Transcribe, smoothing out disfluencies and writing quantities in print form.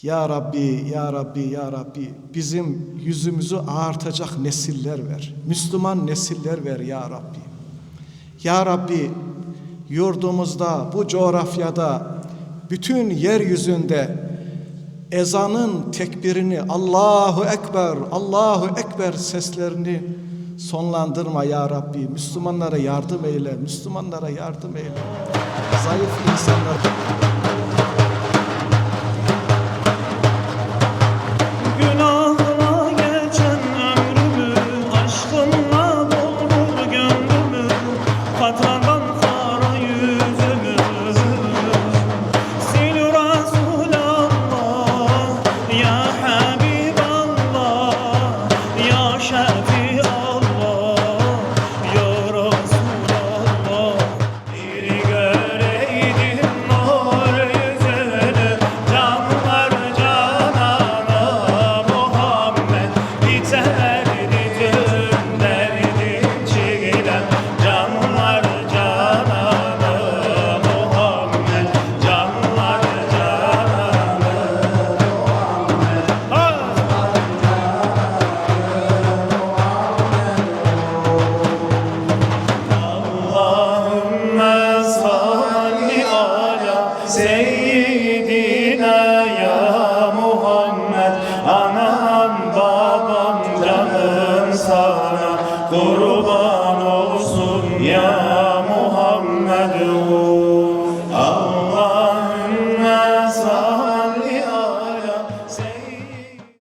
Ya Rabbi, Ya Rabbi, Ya Rabbi, bizim yüzümüzü ağartacak nesiller ver. Müslüman nesiller ver Ya Rabbi. Ya Rabbi, yurdumuzda, bu coğrafyada, bütün yeryüzünde ezanın tekbirini, Allahu Ekber, Allahu Ekber seslerini sonlandırma Ya Rabbi. Müslümanlara yardım eyle, Müslümanlara yardım eyle. Zayıf insanlar. Günahla geçen ömrümü, aşkınla doldur gönlümü, katrandan kara yüzümü. Sil Resulallah, ya Habiballah, ya Şefiallah, ya Resulallah. Bir göreydim nur yüzünü, canlar canana Muhammed biterdi tüm derdim çilem. Canlar canana Muhammed, canlar canana Allahümme salli ala seyyidina ya Muhammed. Anam babam canım sana kurban.